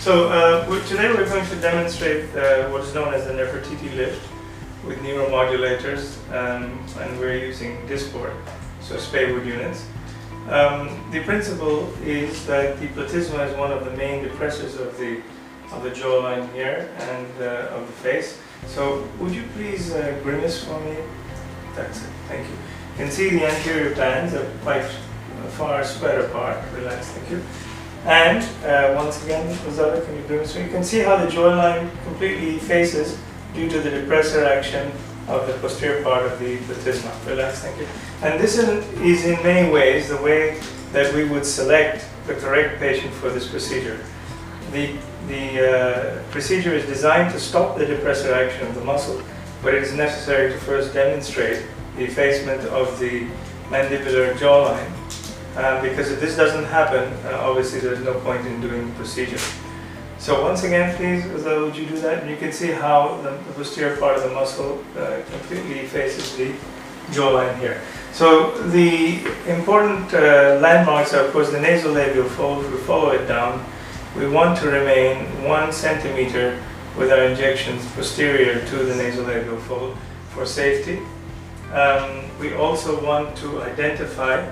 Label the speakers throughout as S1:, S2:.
S1: Today we're going to demonstrate what is known as the Nefertiti lift with neuromodulators, and we're using Dysport, so Spaywood units. The principle is that the platysma is one of the main depressors of the jawline here and of the face. So would you please grimace for me? That's it, thank you. You can see the anterior bands are quite far spread apart. Relax, thank you. And once again, Rosada, can you grimace? So you can see how the jawline completely faces due to the depressor action of the posterior part of the platysma. Relax, thank you. And this is in many ways the way that we would select the correct patient for this procedure. The procedure is designed to stop the depressor action of the muscle, but it is necessary to first demonstrate the effacement of the mandibular jawline. Because if this doesn't happen, obviously there's no point in doing the procedure. So once again, please, would you do that? And you can see how the posterior part of the muscle completely faces the jawline here. So the important landmarks are, of course, the nasolabial fold. We follow it down. We want to remain 1 centimeter with our injections posterior to the nasolabial fold for safety. We also want to identify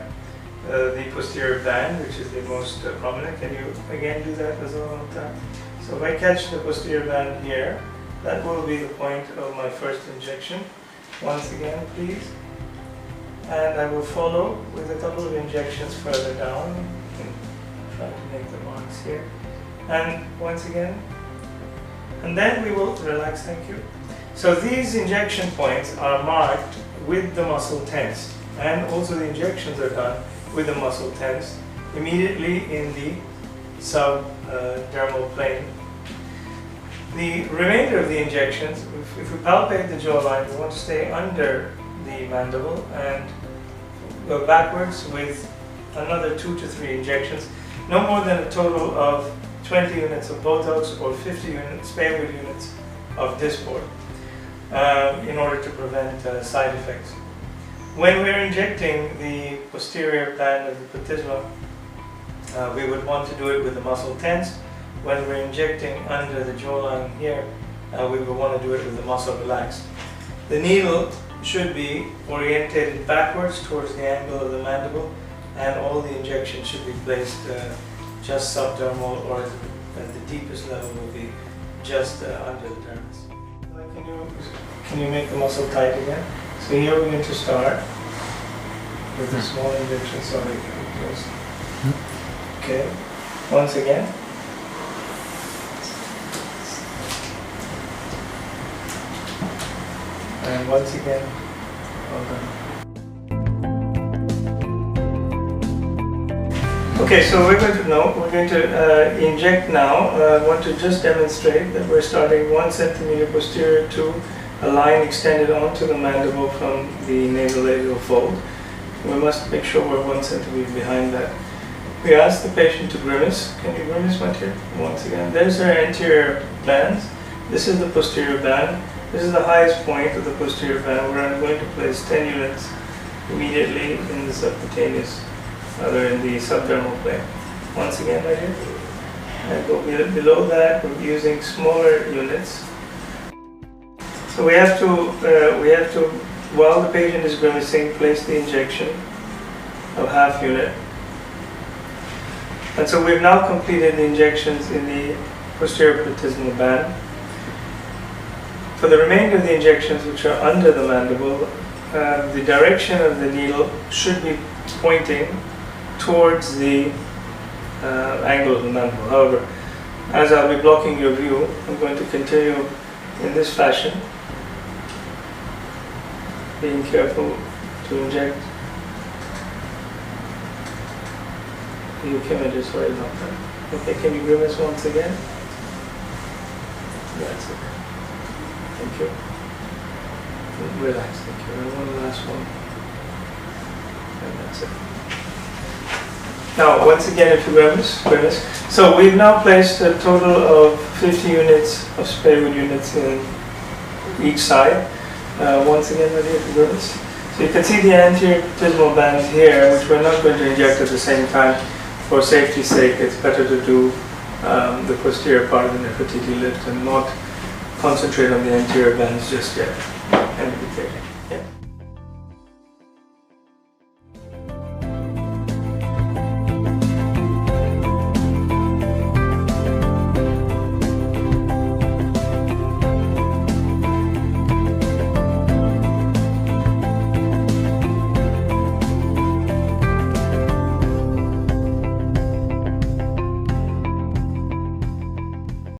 S1: the posterior band, which is the most prominent. Can you again do that as well on time? So if I catch the posterior band here, that will be the point of my first injection. Once again, please. And I will follow with a couple of injections further down. You can try to make the marks here. And once again. And then we will relax, thank you. So these injection points are marked with the muscle tensed. And also the injections are done with the muscle tensed immediately in the subdermal plane. The remainder of the injections, if we palpate the jawline, we want to stay under the mandible and go backwards with another 2 to 3 injections, no more than a total of 20 units of Botox or 50 units, Spaywood units of Dysport, in order to prevent side effects. When we're injecting the posterior band of the platysma, we would want to do it with the muscle tensed. When we're injecting under the jawline here, we would want to do it with the muscle relaxed. The needle should be orientated backwards towards the angle of the mandible, and all the injections should be placed just subdermal, or at the deepest level will be just under the dermis. Can you make the muscle tight again? So here we're going to start with a small injection. Sorry, close. Okay. Once again. And once again. Well done. Okay, so we're going to inject now. I want to just demonstrate that we're starting 1 centimeter posterior to a line extended onto the mandible from the nasolabial fold. We must make sure we're 1 centimeter behind that. We ask the patient to grimace. Can you grimace, my dear? Once again. There's our anterior bands. This is the posterior band. This is the highest point of the posterior band, where I'm going to place 10 units immediately in the subcutaneous, rather in the subdermal plane. Once again, my dear. And go below that, we're using smaller units. So we have to, while the patient is grimacing, place the injection of half unit. And so we've now completed the injections in the posterior platysmal band. For the remainder of the injections, which are under the mandible, the direction of the needle should be pointing towards the angle of the mandible. However, as I'll be blocking your view, I'm going to continue in this fashion, being careful to inject the images. Sorry about that. Okay, can you grimace once again? That's it. Thank you. Relax, thank you. And one last one. And that's it. Now, once again, if you grimace. So we've now placed a total of 50 units of Spaywood units in each side. Once again, ready if you grimace. So you can see the anterior platysmal bands here, which we're not going to inject at the same time. For safety's sake, it's better to do the posterior part of the Nefertiti lift and not concentrate on the anterior bends just yet. And